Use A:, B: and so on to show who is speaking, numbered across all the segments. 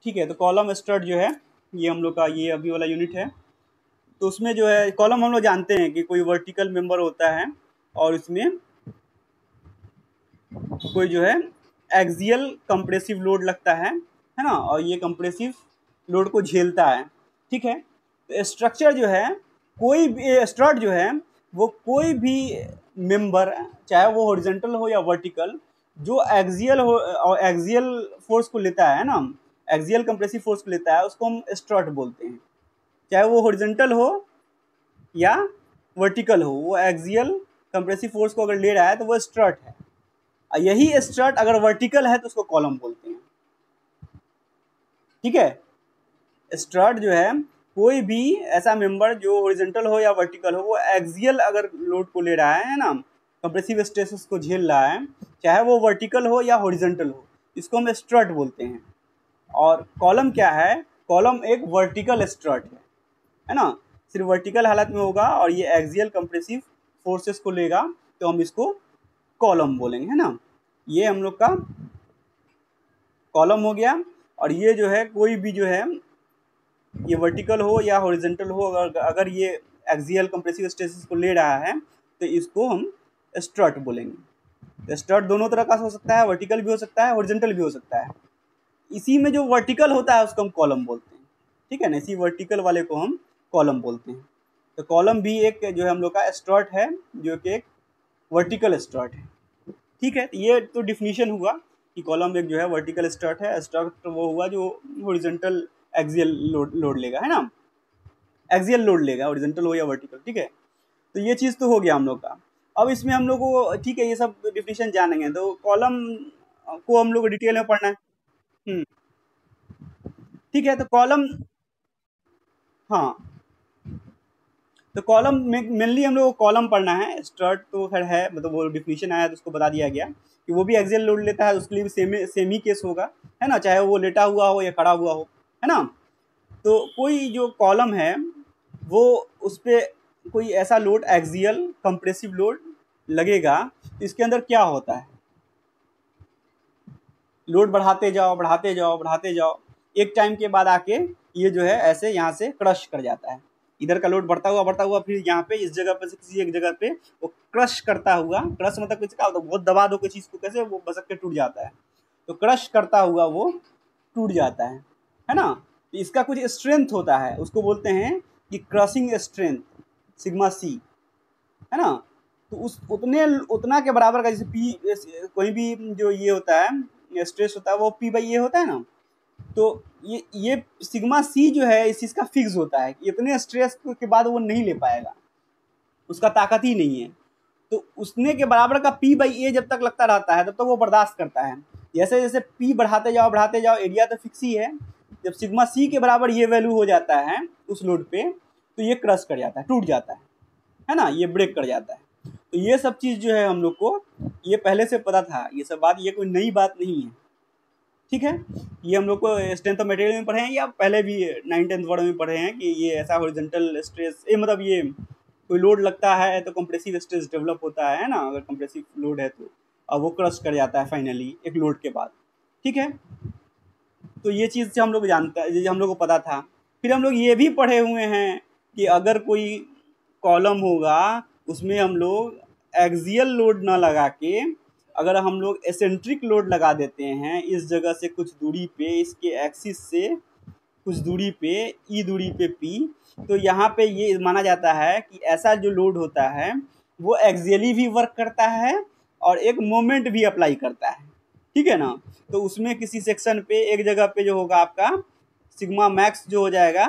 A: ठीक है। तो कॉलम स्ट्रट जो है ये हम लोग का ये अभी वाला यूनिट है। तो उसमें जो है कॉलम हम लोग जानते हैं कि कोई वर्टिकल मेंबर होता है और इसमें कोई जो है एक्सियल कंप्रेसिव लोड लगता है ना, और ये कंप्रेसिव लोड को झेलता है। ठीक है। तो स्ट्रक्चर जो है कोई भी स्ट्रट जो है वो कोई भी मेंबर चाहे वो हॉरिजॉन्टल हो या वर्टिकल जो एक्सियल हो और एक्सियल फोर्स को लेता है ना, एक्सियल कंप्रेसिव फोर्स को लेता है उसको हम स्ट्रट बोलते हैं। चाहे वो हॉरिजॉन्टल हो या वर्टिकल हो, वो एक्सियल कंप्रेसिव फोर्स को अगर ले रहा है तो वो स्ट्रट है। यही स्ट्रट अगर वर्टिकल है तो उसको कॉलम बोलते हैं। ठीक है। स्ट्रट जो है कोई भी ऐसा मेंबर जो हॉरिजॉन्टल हो या वर्टिकल हो, वो एक्सियल अगर लोड को ले रहा है ना, कंप्रेसिव स्ट्रेसेस को झेल रहा है, चाहे वो वर्टिकल हो या हॉरिजॉन्टल हो, इसको हम स्ट्रट बोलते हैं। और कॉलम क्या है? कॉलम एक वर्टिकल स्ट्रट है ना, सिर्फ वर्टिकल हालत में होगा और ये एक्सियल कंप्रेसिव फोर्सेस को लेगा, तो हम इसको कॉलम बोलेंगे, है ना। ये हम लोग का कॉलम हो गया। और ये जो है कोई भी जो है ये वर्टिकल हो या हॉरिजॉन्टल हो, अगर ये एक्सियल कंप्रेसिव स्ट्रेसेस को ले रहा है तो इसको हम स्ट्रट बोलेंगे। स्ट्रट दोनों तरह का हो सकता है, वर्टिकल भी हो सकता है, हॉरिजॉन्टल भी हो सकता है। इसी में जो वर्टिकल होता है उसको हम कॉलम बोलते हैं। ठीक है ना, इसी वर्टिकल वाले को हम कॉलम बोलते हैं। तो कॉलम भी एक जो है हम लोग का स्ट्रट है, जो कि एक वर्टिकल स्ट्रट है। ठीक है। तो ये तो डिफिनीशन हुआ कि कॉलम एक जो है वर्टिकल स्ट्रट है। स्ट्रट वो हुआ जो हॉरिजॉन्टल एक्सियल लोड लेगा, है ना, एक्सियल लोड लेगा, हॉरिजॉन्टल हो या वर्टिकल। ठीक है। तो ये चीज़ तो हो गया हम लोग का। अब इसमें हम लोग को ठीक है ये सब डिफिनीशन जानेंगे, तो कॉलम को हम लोग को डिटेल में पढ़ना है। ठीक है। तो कॉलम, हाँ, तो कॉलम में मेनली हम लोग को कॉलम पढ़ना है। स्ट्रट तो खैर है, मतलब वो डिफिनीशन आया तो उसको बता दिया गया कि वो भी एक्सियल लोड लेता है, उसके लिए भी सेम ही केस होगा, है ना, चाहे वो लेटा हुआ हो या खड़ा हुआ हो, है ना। तो कोई जो कॉलम है वो उस पर कोई ऐसा लोड एक्सियल कंप्रेसिव लोड लगेगा तो इसके अंदर क्या होता है, लोड बढ़ाते जाओ बढ़ाते जाओ बढ़ाते जाओ, एक टाइम के बाद आके ये जो है ऐसे यहाँ से क्रश कर जाता है। इधर का लोड बढ़ता हुआ फिर यहाँ पे इस जगह पे से किसी एक जगह पे वो क्रश करता हुआ, क्रश मतलब कुछ क्या होता है, बहुत दबा दो कोई चीज़ को कैसे वो बसक के टूट जाता है, तो क्रश करता हुआ वो टूट जाता है ना। तो इसका कुछ स्ट्रेंथ होता है, उसको बोलते हैं कि क्रशिंग स्ट्रेंथ सिग्मा सी, है ना। तो उस उतना के बराबर का, जैसे पी कोई भी जो ये होता है स्ट्रेस होता है वो पी बाई ए होता है ना, तो ये सिग्मा सी जो है इस चीज़ का फिक्स होता है कि इतने स्ट्रेस के बाद वो नहीं ले पाएगा, उसका ताकत ही नहीं है। तो उसने के बराबर का पी बाई ए जब तक लगता रहता है तब तक वो बर्दाश्त करता है। जैसे जैसे पी बढ़ाते जाओ, एरिया तो फिक्स ही है, जब सिग्मा सी के बराबर ये वैल्यू हो जाता है उस लोड पे तो ये क्रश कर जाता है, टूट जाता है ना, ये ब्रेक कर जाता है। तो ये सब चीज़ जो है हम लोग को ये पहले से पता था, ये सब बात ये कोई नई बात नहीं है। ठीक है। ये हम लोग को स्ट्रेंथ ऑफ मटेरियल में पढ़े हैं या पहले भी 9th-10th वर्ड में पढ़े हैं कि ये ऐसा हॉरिजॉन्टल स्ट्रेस, ये मतलब ये कोई लोड लगता है तो कंप्रेसिव स्ट्रेस डेवलप होता है ना, अगर कंप्रेसिव लोड है तो अब वो क्रश कर जाता है फाइनली एक लोड के बाद। ठीक है। तो ये चीज़ से हम लोग जानता है, हम लोग को पता था। फिर हम लोग ये भी पढ़े हुए हैं कि अगर कोई कॉलम होगा उसमें हम लोग एक्सियल लोड ना लगा के अगर हम लोग एसेंट्रिक लोड लगा देते हैं इस जगह से कुछ दूरी पे, इसके एक्सिस से कुछ दूरी पे, ई दूरी पे पी, तो यहाँ पे ये माना जाता है कि ऐसा जो लोड होता है वो एक्सियली भी वर्क करता है और एक मोमेंट भी अप्लाई करता है। ठीक है ना। तो उसमें किसी सेक्शन पे एक जगह पे जो होगा आपका सिग्मा मैक्स जो हो जाएगा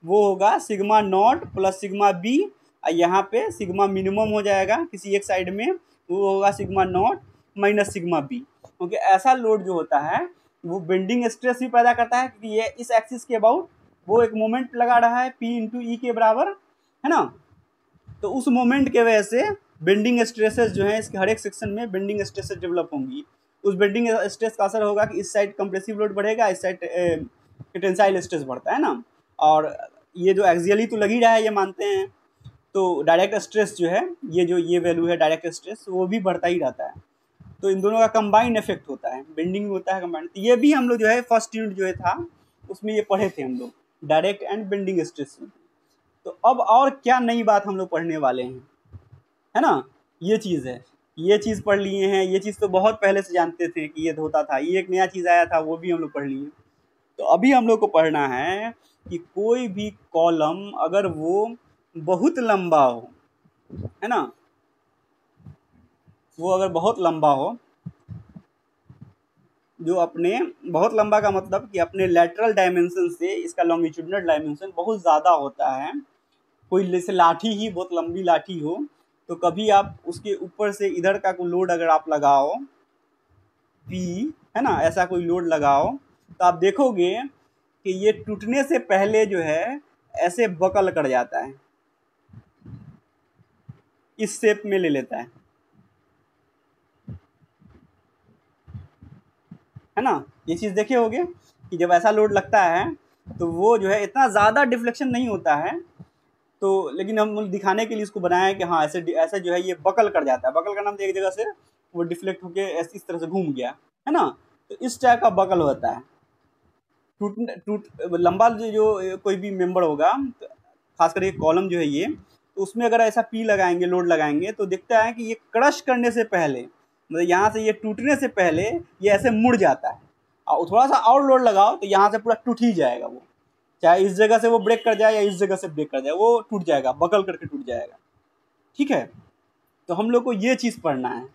A: वो होगा sigma not plus sigma b, और यहाँ पे सिग्मा मिनिमम हो जाएगा किसी एक साइड में, वो होगा sigma not minus sigma b. क्योंकि ऐसा लोड जो होता है वो बेंडिंग स्ट्रेस भी पैदा करता है, क्योंकि ये इस एक्सिस के अबाउट वो एक मोमेंट लगा रहा है पी इंटू ई के बराबर, है ना। तो उस मोमेंट के वजह से बेंडिंग स्ट्रेसेस जो है इसके हर एक सेक्शन में बेंडिंग स्ट्रेसेस डेवलप होंगी। उस बेंडिंग स्ट्रेस का असर होगा कि इस साइड कंप्रेसिव लोड बढ़ेगा, इस साइड टेंसाइल स्ट्रेस बढ़ता है ना। और ये जो एक्सियली तो लग ही रहा है ये मानते हैं, तो डायरेक्ट स्ट्रेस जो है ये जो ये वैल्यू है डायरेक्ट स्ट्रेस वो भी बढ़ता ही रहता है। तो इन दोनों का कंबाइंड इफेक्ट होता है, बेंडिंग भी होता है कंबाइंड। तो ये भी हम लोग जो है फर्स्ट यूनिट जो है था उसमें ये पढ़े थे हम लोग, डायरेक्ट एंड बेंडिंग स्ट्रेस। तो अब और क्या नई बात हम लोग पढ़ने वाले हैं, है ना, ये चीज़ है, ये चीज़ पढ़ लिए हैं, ये चीज़ तो बहुत पहले से जानते थे कि ये होता था, ये एक नया चीज़ आया था वो भी हम लोग पढ़ लिए। तो अभी हम लोग को पढ़ना है कि कोई भी कॉलम अगर वो बहुत लंबा हो, है ना, वो अगर बहुत लंबा हो, जो अपने बहुत लंबा का मतलब कि अपने लेटरल डायमेंशन से इसका लॉन्गिट्यूडिनल डायमेंशन बहुत ज़्यादा होता है। कोई जैसे लाठी ही बहुत लंबी लाठी हो, तो कभी आप उसके ऊपर से इधर का कोई लोड अगर आप लगाओ पी, है ना, ऐसा कोई लोड लगाओ, तो आप देखोगे कि ये टूटने से पहले जो है ऐसे बकल कर जाता है, इस शेप में ले लेता है ना। ये चीज़ देखे होगे कि जब ऐसा लोड लगता है तो वो जो है इतना ज़्यादा डिफ्लेक्शन नहीं होता है, तो लेकिन हम दिखाने के लिए इसको बनाया कि हाँ ऐसे ऐसे जो है ये बकल कर जाता है। बकल का नाम एक जगह से वो डिफ्लेक्ट होके ऐसे इस तरह से घूम गया, है ना, तो इस टाइप का बकल होता है। टूट लंबा जो कोई भी मेंबर होगा, खासकर ये कॉलम जो है ये, तो उसमें अगर ऐसा पी लगाएंगे, लोड लगाएंगे, तो दिखता है कि ये क्रश करने से पहले, मतलब यहाँ से ये टूटने से पहले ये ऐसे मुड़ जाता है, और थोड़ा सा और लोड लगाओ तो यहाँ से पूरा टूट ही जाएगा वो, चाहे इस जगह से वो ब्रेक कर जाए या इस जगह से ब्रेक कर जाए, वो टूट जाएगा, बकल करके टूट जाएगा। ठीक है, तो हम लोग को ये चीज़ पढ़ना है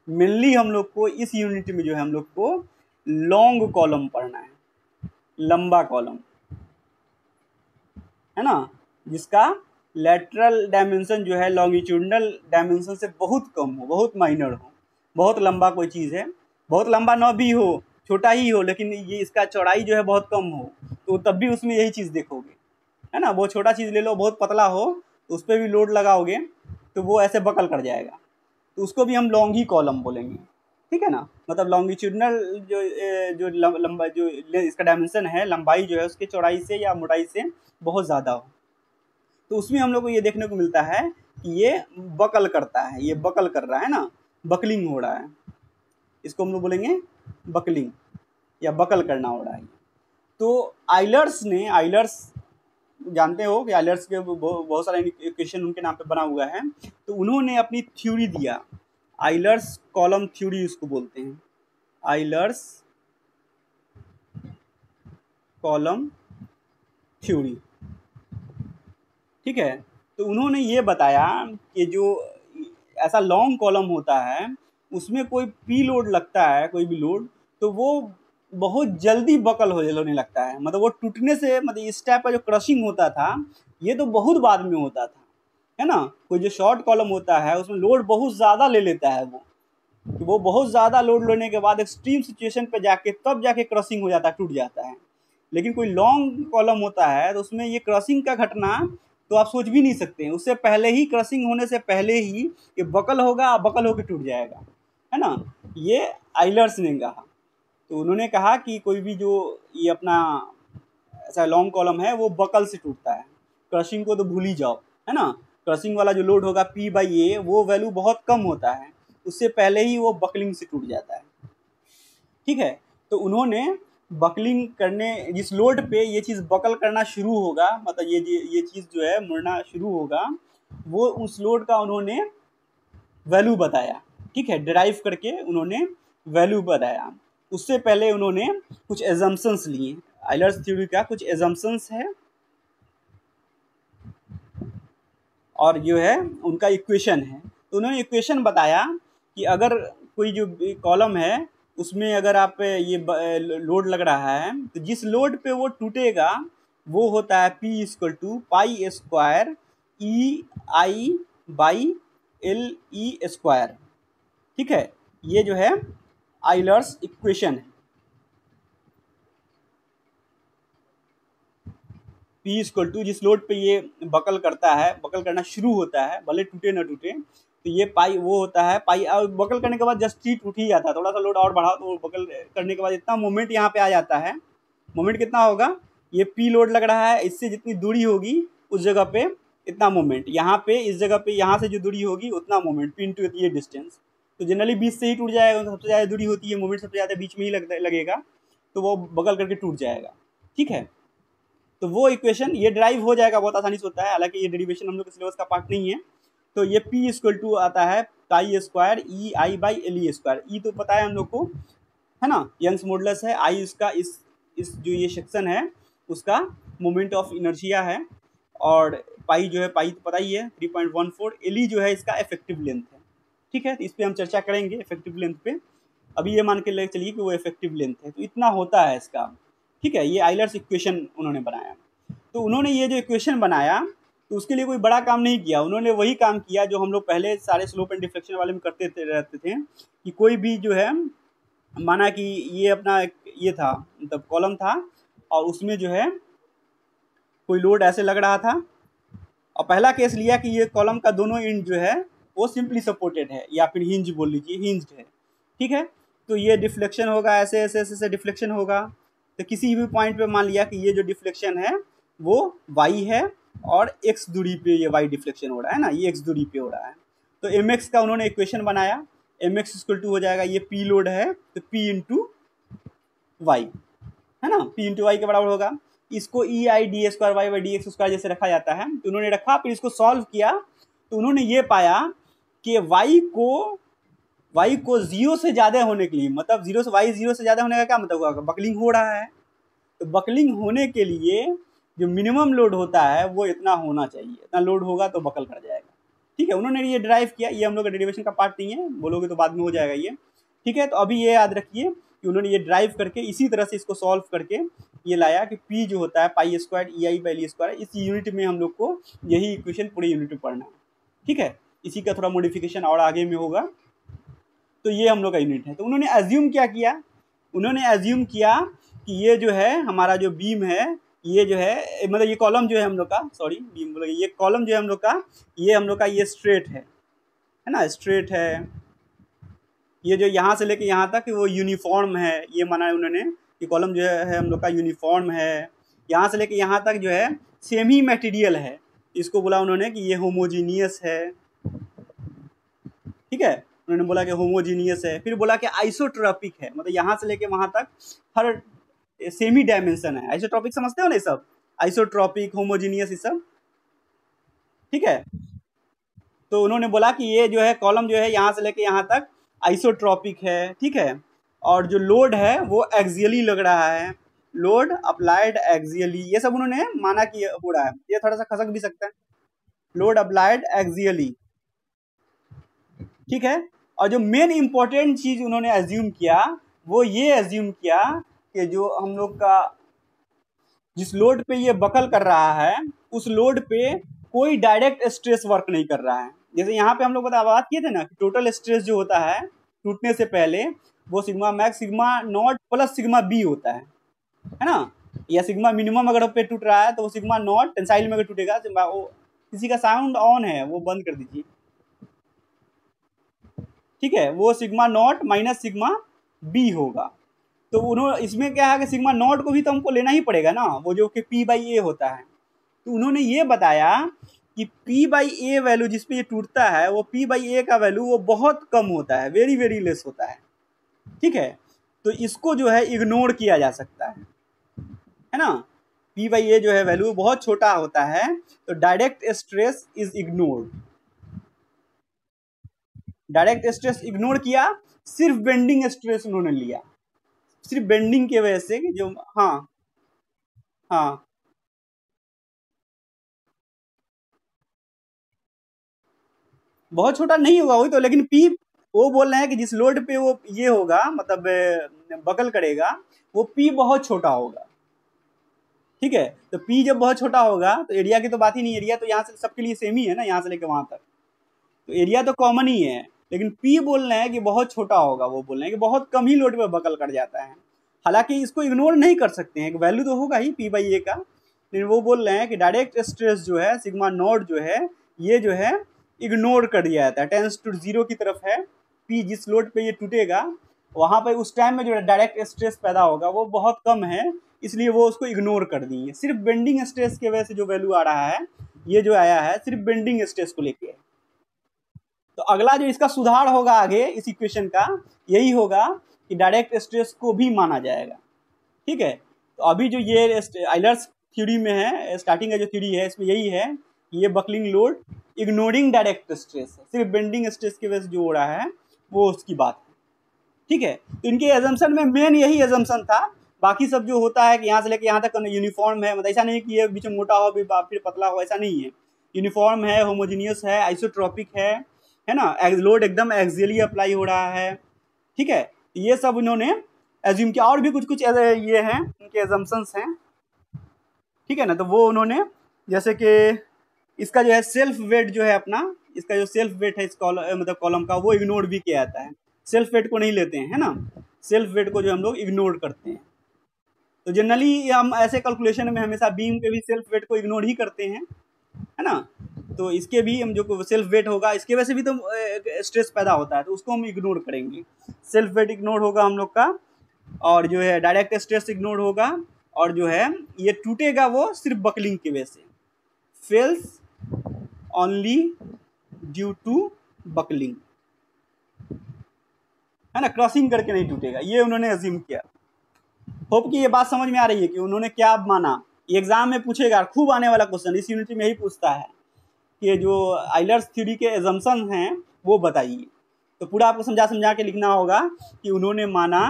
A: मेनली। हम लोग को इस यूनिट में जो है हम लोग को लॉन्ग कॉलम पढ़ना है, लंबा कॉलम, है ना, जिसका लेटरल डायमेंशन जो है लॉन्गिट्यूडिनल डायमेंशन से बहुत कम हो, बहुत माइनर हो। बहुत लंबा कोई चीज़ है, बहुत लंबा ना भी हो, छोटा ही हो, लेकिन ये इसका चौड़ाई जो है बहुत कम हो, तो तब भी उसमें यही चीज़ देखोगे, है ना। बहुत छोटा चीज़ ले लो, बहुत पतला हो, तो उस पर भी लोड लगाओगे तो वो ऐसे बकल कर जाएगा, तो उसको भी हम लॉन्ग ही कॉलम बोलेंगे। ठीक है ना, मतलब लॉन्गिट्यूडिनल जो लंबा जो इसका डायमेंशन है, लंबाई जो है उसकी चौड़ाई से या मोटाई से बहुत ज़्यादा हो, तो उसमें हम लोग को ये देखने को मिलता है कि ये बकल करता है, ये बकल कर रहा है ना, बकलिंग हो रहा है, इसको हम लोग बोलेंगे बकलिंग या बकल करना हो रहा है। तो आइलर्स जानते हो कि आइलर्स के बहुत सारे इक्वेशन उनके नाम पे बना हुआ है, तो उन्होंने अपनी थ्योरी दिया, आइलर्स कॉलम थ्योरी इसको बोलते हैं, आइलर्स कॉलम थ्योरी। ठीक है, तो उन्होंने ये बताया कि जो ऐसा लॉन्ग कॉलम होता है उसमें कोई पी लोड लगता है, कोई भी लोड, तो वो बहुत जल्दी बकल होने लगता है, मतलब वो टूटने से, मतलब इस टाइप का जो क्रशिंग होता था ये तो बहुत बाद में होता था, है ना। कोई जो शॉर्ट कॉलम होता है उसमें लोड बहुत ज़्यादा ले लेता है वो, तो वो बहुत ज़्यादा लोड लेने के बाद एक्सट्रीम सिचुएशन पे जाके तब जाके क्रशिंग हो जाता है, टूट जाता है। लेकिन कोई लॉन्ग कॉलम होता है तो उसमें ये क्रशिंग का घटना तो आप सोच भी नहीं सकते हैं, उससे पहले ही, क्रशिंग होने से पहले ही ये बकल होगा, बकल होकर टूट जाएगा, है ना। ये आइलर्स ने कहा, तो उन्होंने कहा कि कोई भी जो ये अपना ऐसा लॉन्ग कॉलम है वो बकल से टूटता है, क्रशिंग को तो भूल ही जाओ, है ना। क्रशिंग वाला जो लोड होगा P/A वो वैल्यू बहुत कम होता है, उससे पहले ही वो बकलिंग से टूट जाता है। ठीक है, तो उन्होंने बकलिंग करने, जिस लोड पे ये चीज़ बकल करना शुरू होगा, मतलब ये चीज़ जो है मुड़ना शुरू होगा, वो उस लोड का उन्होंने वैल्यू बताया। ठीक है, डिराइव करके उन्होंने वैल्यू बताया। उससे पहले उन्होंने कुछ एजम्पशंस लिए, आइलर्स थ्योरी का कुछ एजम्पशंस है और जो है उनका इक्वेशन है। तो उन्होंने इक्वेशन बताया कि अगर कोई जो कॉलम है उसमें अगर आप ये लोड लग रहा है, तो जिस लोड पे वो टूटेगा वो होता है P=π² EI/LE²। ठीक है, ये जो है आइलर्स इक्वेशन है। P जिस लोड पे ये बकल करता है, बकल करना शुरू होता है, भले टूटे ना टूटे, तो ये पाई वो होता है पाई, और बकल करने के बाद जस्ट ही टूट ही जाता है, थोड़ा सा लोड और बढ़ाओ तो बकल करने के बाद इतना मोमेंट यहाँ पे आ जाता है। मोमेंट कितना होगा, ये P लोड लग रहा है, इससे जितनी दूरी होगी उस जगह पे इतना मोमेंट, यहाँ पे इस जगह पे यहाँ से जो दूरी होगी उतना मोमेंट, P इंटू ये डिस्टेंस, तो जनरली बीच से ही टूट जाएगा, सबसे ज़्यादा दूरी होती है, मोमेंट सबसे ज़्यादा बीच में ही लगेगा, तो वो बगल करके टूट जाएगा। ठीक है, तो वो इक्वेशन ये ड्राइव हो जाएगा, बहुत आसानी से होता है, हालांकि ये डेरिवेशन हम लोग के सिलेबस का पार्ट नहीं है। तो ये P इक्वल टू आता है pi square e i by l e square. E तो पता है हम लोग को, है ना, यंग्स मॉडुलस है, आई इसका इस जो ये सेक्शन है उसका मोमेंट ऑफ इनर्शिया है, और पाई जो है, पाई तो पता ही है 3.14, एल ई जो है इसका इफेक्टिव लेंथ है। ठीक है, तो इस पर हम चर्चा करेंगे इफेक्टिव लेंथ पे। अभी ये मान के ले चलिए कि वो इफेक्टिव लेंथ है, तो इतना होता है इसका। ठीक है, ये आइलर्स इक्वेशन उन्होंने बनाया। तो उन्होंने ये जो इक्वेशन बनाया, तो उसके लिए कोई बड़ा काम नहीं किया, उन्होंने वही काम किया जो हम लोग पहले सारे स्लोप एंड डिफ्लेक्शन वाले में करते रहते थे, कि कोई भी जो है, माना कि ये अपना ये था, मतलब कॉलम था, और उसमें जो है कोई लोड ऐसे लग रहा था, और पहला केस लिया कि ये कॉलम का दोनों एंड जो है वो सिंपली सपोर्टेड है, या फिर हिंज बोल लीजिए, हिंज्ड है। ठीक है, तो ये डिफ्लेक्शन होगा, ऐसे ऐसे ऐसे ऐसे डिफ्लेक्शन होगा। तो किसी भी पॉइंट पे मान लिया कि ये जो डिफ्लेक्शन है वो y है, और x दूरी पे ये y डिफ्लेक्शन हो रहा है ना, ये x दूरी पे हो रहा है। तो mx का उन्होंने इक्वेशन बनाया, mx इक्वल टू हो जाएगा, ये p लोड है तो p इंटू वाई, है ना, p इंटू वाई के बराबर होगा। इसको e i d square y by d x square जैसे रखा जाता है, तो उन्होंने रखा, फिर इसको सॉल्व किया, तो उन्होंने ये पाया कि y को 0 से ज़्यादा होने के लिए, मतलब 0 से y 0 से ज़्यादा होने का क्या मतलब होगा, बकलिंग हो रहा है। तो बकलिंग होने के लिए जो मिनिमम लोड होता है वो इतना होना चाहिए, इतना लोड होगा तो बकल कर जाएगा। ठीक है, उन्होंने ये ड्राइव किया, ये हम लोग का डेरिवेशन का पार्ट नहीं है, बोलोगे तो बाद में हो जाएगा ये। ठीक है, तो अभी ये याद रखिए कि उन्होंने ये ड्राइव करके इसी तरह से इसको सॉल्व करके ये लाया कि P जो होता है pi square e i by L square, इस यूनिट में हम लोग को यही इक्वेशन पूरे यूनिट में पढ़ना है। ठीक है, इसी का थोड़ा मॉडिफिकेशन और आगे में होगा। तो ये हम लोग का यूनिट है। तो उन्होंने एज्यूम क्या किया, उन्होंने एज्यूम किया कि ये जो है हमारा जो बीम है, ये जो है, मतलब ये कॉलम जो है हम लोग का, सॉरी बीम बोला, ये कॉलम जो है हम लोग का, ये स्ट्रेट है ना, स्ट्रेट है। ये जो यहाँ से लेके यहाँ तक वो यूनिफॉर्म है, ये माना है उन्होंने कि कॉलम जो है हम लोग का यूनिफॉर्म है। यहाँ से लेके यहाँ तक जो है सेमी मटेरियल है, इसको बोला उन्होंने कि ये होमोजीनियस है। ठीक है, उन्होंने बोला कि होमोजीनियस है, फिर बोला कि आइसोट्रॉपिक है, मतलब यहाँ से लेके वहाँ तक हर सेमी डायमेंशन है। आइसोट्रॉपिक समझते हो ना, ये सब आइसोट्रॉपिक, होमोजीनियस, ये सब। ठीक है, तो उन्होंने बोला कि ये जो है कॉलम जो है यहाँ से लेके यहाँ तक आइसोट्रॉपिक है। ठीक है, और जो लोड है वो एक्सियली लग रहा है, लोड अप्लाइड एक्सियली, ये सब उन्होंने माना कि हो रहा है। ये थोड़ा सा खसक भी सकता है, लोड अप्लाइड एक्सियली। ठीक है, और जो मेन इंपॉर्टेंट चीज उन्होंने एज्यूम किया, वो ये एज्यूम किया कि जो हम लोग का जिस लोड पे ये बकल कर रहा है, उस लोड पे कोई डायरेक्ट स्ट्रेस वर्क नहीं कर रहा है। जैसे यहाँ पे हम लोग बात किए थे ना कि टोटल स्ट्रेस जो होता है टूटने से पहले, वो sigma max sigma not plus sigma b होता है ना, या सिग्मा मिनिमम अगर पे टूट रहा है तो वो सिग्मा नॉट, टेंसाइल में अगर टूटेगा, वो किसी का साउंड ऑन है वो बंद कर दीजिए। ठीक है, वो sigma not minus sigma b होगा। तो उन्होंने इसमें क्या है कि सिग्मा नॉट को भी तो हमको लेना ही पड़ेगा ना, वो जो कि पी बाई ए होता है। तो उन्होंने ये बताया कि पी बाई ए वैल्यू जिस पे ये टूटता है, वो पी बाई ए का वैल्यू वो बहुत कम होता है, वेरी वेरी लेस होता है। ठीक है, तो इसको जो है इग्नोर किया जा सकता है ना, पी बाई ए जो है वैल्यू बहुत छोटा होता है, तो direct stress is ignored. Direct stress ignore किया, सिर्फ बेंडिंग स्ट्रेस उन्होंने लिया, सिर्फ बेंडिंग की वजह से जो, हाँ हाँ, बहुत छोटा नहीं होगा वही तो, लेकिन पी, वो बोल रहे हैं कि जिस लोड पे वो ये होगा, मतलब बकल करेगा, वो पी बहुत छोटा होगा। ठीक है, तो पी जब बहुत छोटा होगा तो एरिया की तो बात ही नहीं, एरिया तो यहाँ से सबके लिए सेम ही है ना, यहाँ से लेकर वहां तक, तो एरिया तो कॉमन ही है। लेकिन पी बोल रहे हैं कि बहुत छोटा होगा, वो बोल रहे हैं कि बहुत कम ही लोड पे बकल कर जाता है। हालांकि इसको इग्नोर नहीं कर सकते हैं, वैल्यू तो होगा ही पी बाई ए का, लेकिन वो बोल रहे हैं कि डायरेक्ट स्ट्रेस जो है सिग्मा नॉट जो है, ये जो है इग्नोर कर दिया जाता है, टेंस टू जीरो की तरफ है। पी जिस लोड पे ये टूटेगा, वहां पर उस टाइम में जो डायरेक्ट स्ट्रेस पैदा होगा वो बहुत कम है, इसलिए वो उसको इग्नोर कर दिए। सिर्फ बेंडिंग स्ट्रेस की वजह से जो वैल्यू आ रहा है, ये जो आया है सिर्फ बेंडिंग स्ट्रेस को लेके है। तो अगला जो इसका सुधार होगा आगे इस इक्वेशन का, यही होगा कि डायरेक्ट स्ट्रेस को भी माना जाएगा। ठीक है, तो अभी जो ये आइलर्स थ्योरी में है, स्टार्टिंग का जो थ्योरी है इसमें यही है कि ये buckling load ignoring direct stress है, सिर्फ बेंडिंग स्ट्रेस की वजह से जो हो रहा है वो उसकी बात है। ठीक है, तो इनके एजम्पशन में मेन यही एजम्पशन था। बाकी सब जो होता है कि यहाँ से लेके यहाँ तक यूनिफॉर्म है, मतलब ऐसा नहीं कि ये बीच में मोटा हो फिर पतला हो, ऐसा नहीं है। यूनिफॉर्म है, होमोजीनियस है, आइसोट्रॉपिक है ना, लोड एकदम एक्सियली अप्लाई हो रहा है। ठीक है, ये सब इन्होंने एज्यूम किया। और भी कुछ कुछ ये हैं इनके एजम्पशंस हैं। ठीक है ना, तो वो उन्होंने जैसे कि इसका जो है सेल्फ वेट जो है अपना, इसका जो सेल्फ वेट है इस मतलब कॉलम का, वो इग्नोर भी किया जाता है। सेल्फ वेट को नहीं लेते हैं, है ना, सेल्फ वेट को जो हम लोग इग्नोर करते हैं। तो जनरली हम ऐसे कैलकुलेशन में हमेशा बीम के भी सेल्फ वेट को इग्नोर ही करते हैं, है ना। तो इसके भी हम जो सेल्फ वेट होगा, इसके वजह से भी तो स्ट्रेस पैदा होता है, तो उसको हम इग्नोर करेंगे। सेल्फ वेट इग्नोर होगा हम लोग का, और जो है डायरेक्ट स्ट्रेस इग्नोर होगा, और जो है ये टूटेगा वो सिर्फ बकलिंग की वजह से, fails only due to buckling, है ना, क्रॉसिंग करके नहीं टूटेगा, ये उन्होंने अज्यूम किया। होप कि ये बात समझ में आ रही है कि उन्होंने क्या माना। ये एग्जाम में पूछेगा, खूब आने वाला क्वेश्चन, इस यूनिट में यही पूछता है कि जो आइलर्स थ्योरी के एजम्पशन हैं वो बताइए। तो पूरा आपको समझा के लिखना होगा कि उन्होंने माना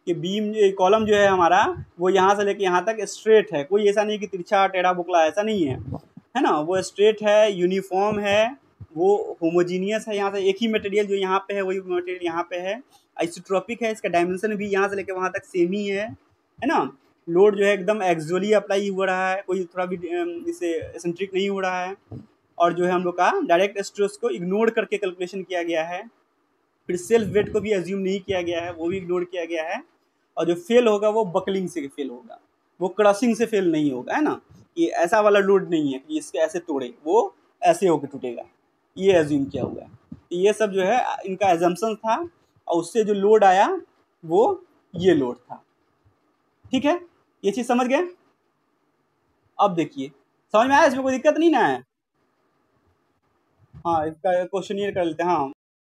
A: कि बीम कॉलम जो है हमारा वो यहाँ से लेके यहाँ तक स्ट्रेट है, कोई ऐसा नहीं कि तिरछा टेढ़ा बुकला, ऐसा नहीं है ना, वो स्ट्रेट है, यूनिफॉर्म है, वो होमोजीनियस है, यहाँ से एक ही मटेरियल जो यहाँ पे है वही मटेरियल यहाँ पे है, आइसोट्रॉपिक है, इसका डायमेंशन भी यहाँ से लेके वहाँ तक सेम ही है ना। लोड जो है एकदम एक्जुअली अप्लाई हो रहा है, कोई थोड़ा भी इससे एसेंट्रिक नहीं हो रहा है, और जो है हम लोग का डायरेक्ट स्ट्रेस को इग्नोर करके कैलकुलेशन किया गया है। फिर सेल्फ वेट को भी एज्यूम नहीं किया गया है, वो भी इग्नोर किया गया है। और जो फेल होगा वो बकलिंग से फेल होगा, वो क्रशिंग से फेल नहीं होगा, है ना। ये ऐसा वाला लोड नहीं है कि इसके ऐसे तोड़े, वो ऐसे होकर टूटेगा, ये एज्यूम किया हुआ है। ये सब जो है इनका एजम्पशन था, और उससे जो लोड आया वो ये लोड था। ठीक है, ये चीज़ समझ गए। अब देखिए समझ में आया, इसमें कोई दिक्कत नहीं ना है। हाँ, इसका क्वेश्चनियर कर लेते हैं। हाँ,